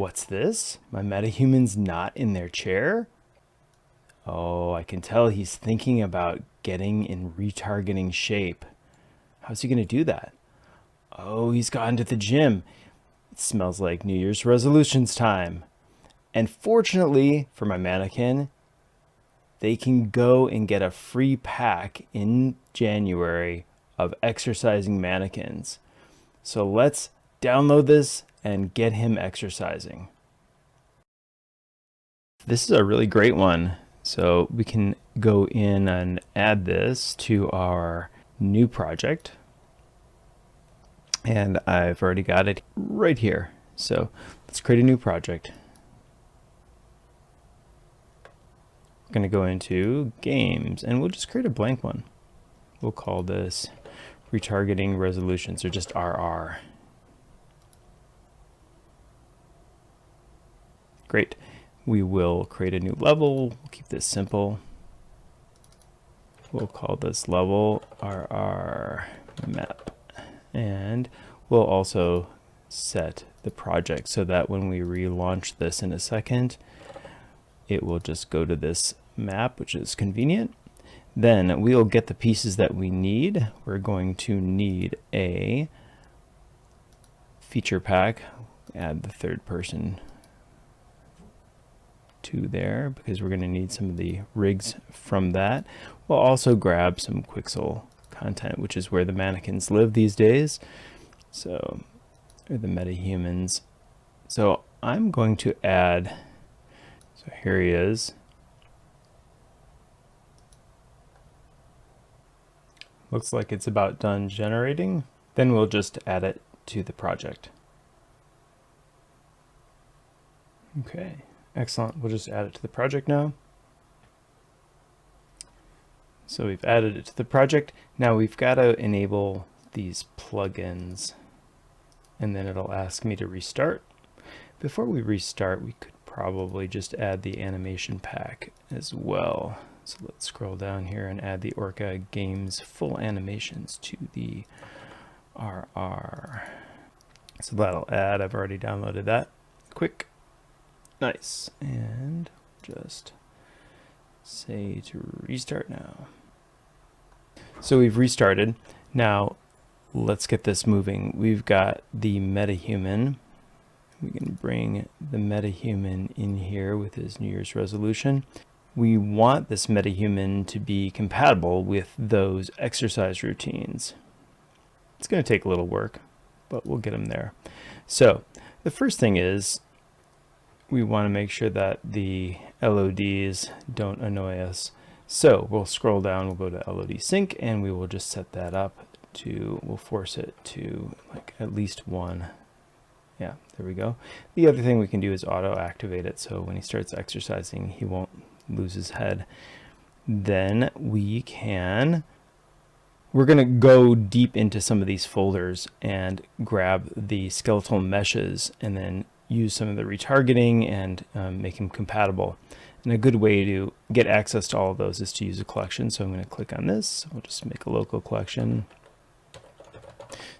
what's this? My metahuman's not in their chair? Oh, I can tell he's thinking about getting in retargeting shape. How's he gonna do that? Oh, he's gone to the gym. It smells like New Year's resolutions time. And fortunately for my mannequin, they can go and get a free pack in January of exercising mannequins. So let's download this and get him exercising. This is a really great one. So we can go in and add this to our new project. And I've already got it right here. So let's create a new project. We're going to go into games and we'll just create a blank one. We'll call this retargeting resolutions, or just RR. Great. We will create a new level. We'll keep this simple. We'll call this level RR map. And we'll also set the project so that when we relaunch this in a second, it will just go to this map, which is convenient. Then we'll get the pieces that we need. We're going to need a feature pack, add the third person to there because we're going to need some of the rigs from that. We'll also grab some Quixel content, which is where the mannequins live these days. So, or the metahumans. So I'm going to add, so here he is. Looks like it's about done generating. Then we'll just add it to the project. Okay, excellent. We'll just add it to the project now. So we've added it to the project. Now we've got to enable these plugins, and then it'll ask me to restart. Before we restart, we could probably just add the animation pack as well. So let's scroll down here and add the Orca Games full animations to the RR. So that'll add, I've already downloaded that. Quick, nice, and just say to restart now. So we've restarted. Now let's get this moving. We've got the MetaHuman. We can bring the MetaHuman in here with his New Year's resolution. We want this MetaHuman to be compatible with those exercise routines. It's going to take a little work, but we'll get him there. So the first thing is we want to make sure that the LODs don't annoy us. So we'll scroll down, we'll go to LOD sync, and we will just set that up to, we'll force it to like at least one. Yeah, there we go. The other thing we can do is auto activate it. So when he starts exercising, he won't lose his head. Then we're going to go deep into some of these folders and grab the skeletal meshes and then use some of the retargeting and make them compatible. And a good way to get access to all of those is to use a collection. So I'm going to click on this. We'll just make a local collection.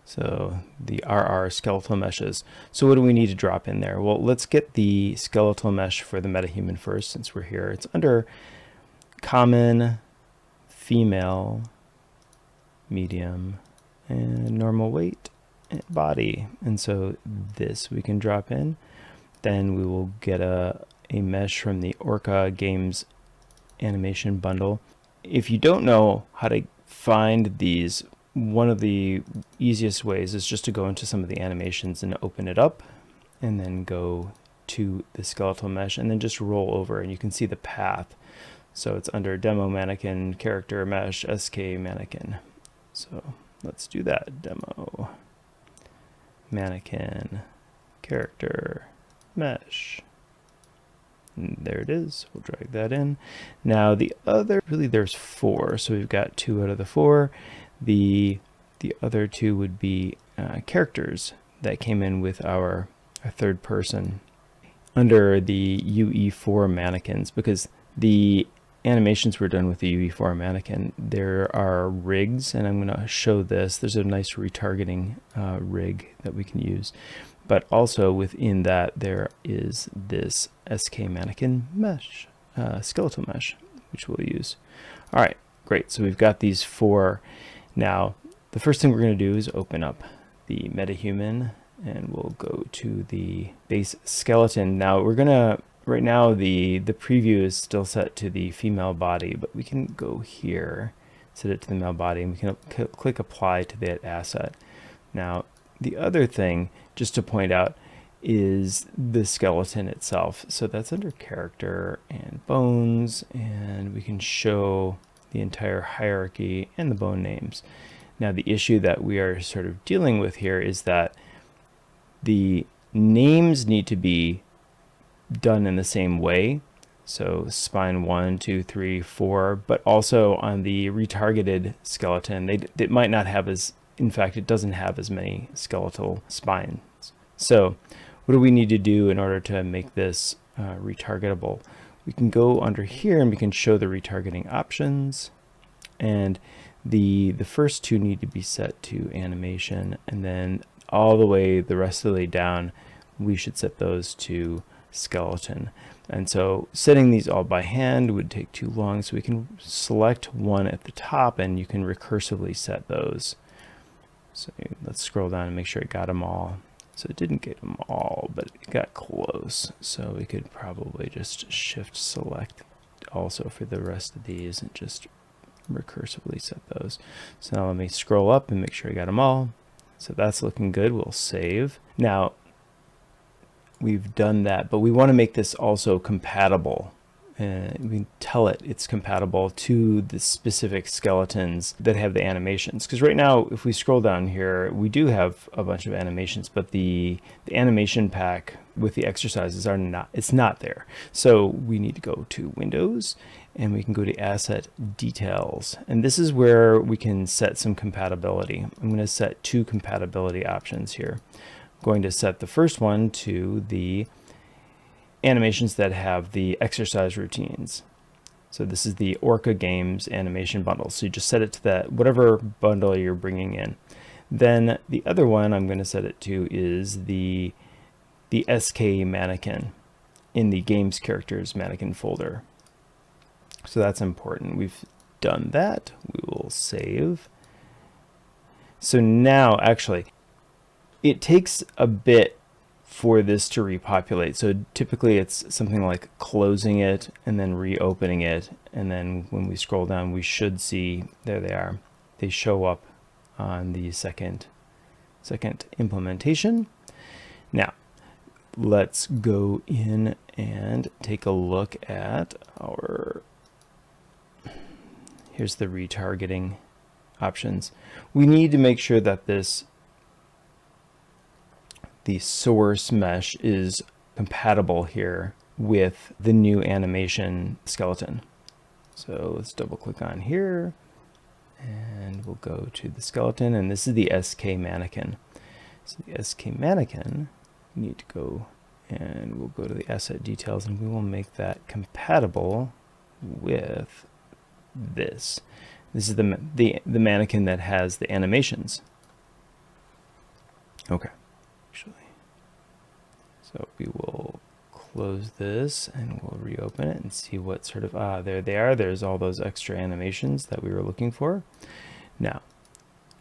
So the RR skeletal meshes. So what do we need to drop in there? Well, let's get the skeletal mesh for the MetaHuman first, since we're here. It's under common, female, medium, and normal weight, and body. And so this we can drop in. Then we will get a mesh from the Orca Games animation bundle. If you don't know how to find these, one of the easiest ways is just to go into some of the animations and open it up and then go to the skeletal mesh and then just roll over and you can see the path. So it's under demo mannequin, character mesh, SK mannequin. So let's do that. Demo mannequin, character mesh. And there it is. We'll drag that in. Now the other, really there's 4. So we've got 2 out of the 4. The other 2 would be characters that came in with our third person under the UE4 mannequins, because the animations were done with the UV4 mannequin, there are rigs, and I'm going to show this. There's a nice retargeting rig that we can use. But also within that, there is this SK mannequin mesh, skeletal mesh, which we'll use. All right, great. So we've got these 4. Now, the first thing we're going to do is open up the MetaHuman, and we'll go to the base skeleton. Now, we're going to, right now, the preview is still set to the female body, but we can go here, set it to the male body, and we can click apply to that asset. Now, the other thing, just to point out, is the skeleton itself. So that's under character and bones, and we can show the entire hierarchy and the bone names. Now, the issue that we are sort of dealing with here is that the names need to be done in the same way. So spine 1, 2, 3, 4, but also on the retargeted skeleton, it might not have as, in fact, it doesn't have as many skeletal spines. So what do we need to do in order to make this retargetable? We can go under here and we can show the retargeting options, and the first 2 need to be set to animation, and then all the way, the rest of the way down, we should set those to skeleton. And so setting these all by hand would take too long, so we can select one at the top and you can recursively set those. So let's scroll down and make sure it got them all. So it didn't get them all, but it got close. So we could probably just shift select also for the rest of these and just recursively set those. So now let me scroll up and make sure I got them all. So that's looking good. We'll save. Now we've done that, but we want to make this also compatible. And we tell it it's compatible to the specific skeletons that have the animations. Because right now, if we scroll down here, we do have a bunch of animations, but the animation pack with the exercises are not, it's not there. So we need to go to Windows, and we can go to Asset Details. And this is where we can set some compatibility. I'm going to set 2 compatibility options here. I'm going to set the first one to the animations that have the exercise routines. So this is the Orca Games animation bundle. So you just set it to that, whatever bundle you're bringing in. Then the other one I'm going to set it to is the SK mannequin in the games characters mannequin folder. So that's important. We've done that. We will save. So now actually it takes a bit for this to repopulate. So typically it's something like closing it and then reopening it, and then when we scroll down we should see, there they are. They show up on the second implementation. Now let's go in and take a look at our, here's the retargeting options. We need to make sure that the source mesh is compatible here with the new animation skeleton. So let's double click on here and we'll go to the skeleton, and this is the SK mannequin. So the SK mannequin, we need to go and we'll go to the asset details and we will make that compatible with this. This is the mannequin that has the animations. Okay. So we will close this and we'll reopen it and see what sort of, there they are. There's all those extra animations that we were looking for. Now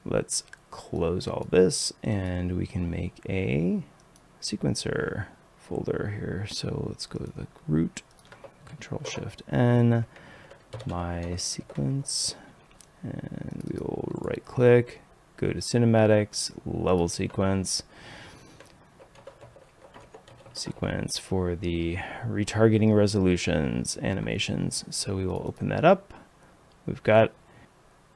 let's close all this and we can make a sequencer folder here. So let's go to the root, Control-Shift-N, my sequence, and we will right click, go to cinematics, level sequence for the retargeting resolutions animations. So we will open that up. We've got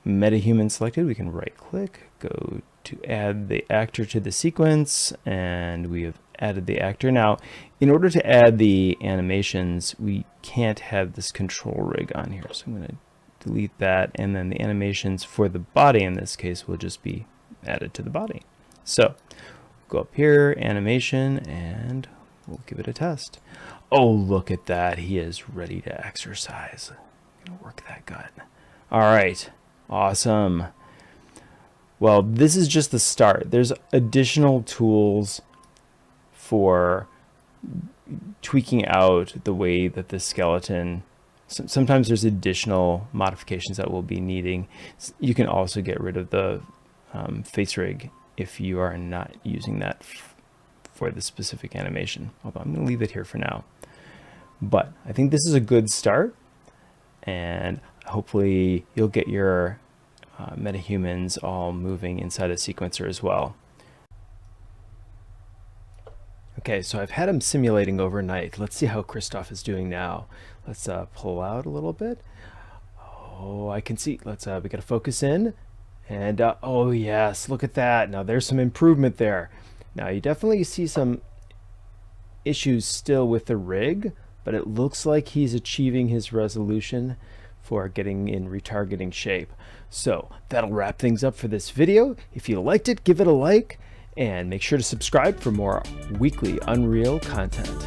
MetaHuman selected. We can right click, go to add the actor to the sequence, and we have added the actor. Now, in order to add the animations, we can't have this control rig on here. So I'm going to delete that, and then the animations for the body in this case will just be added to the body. So go up here, animation, and we'll give it a test. Oh, look at that. He is ready to exercise. gonna work that gut. All right, awesome. Well, this is just the start. There's additional tools for tweaking out the way that the skeleton, sometimes there's additional modifications that we'll be needing. You can also get rid of the face rig if you are not using that for the specific animation. Although I'm going to leave it here for now. But I think this is a good start, and hopefully you'll get your metahumans all moving inside a sequencer as well. Okay, so I've had him simulating overnight. Let's see how Christoph is doing now. Let's pull out a little bit. Oh, I can see. Let's we got to focus in, and oh yes, look at that. Now there's some improvement there. Now you definitely see some issues still with the rig, but it looks like he's achieving his resolution for getting in retargeting shape. So that'll wrap things up for this video. If you liked it, give it a like, and make sure to subscribe for more weekly Unreal content.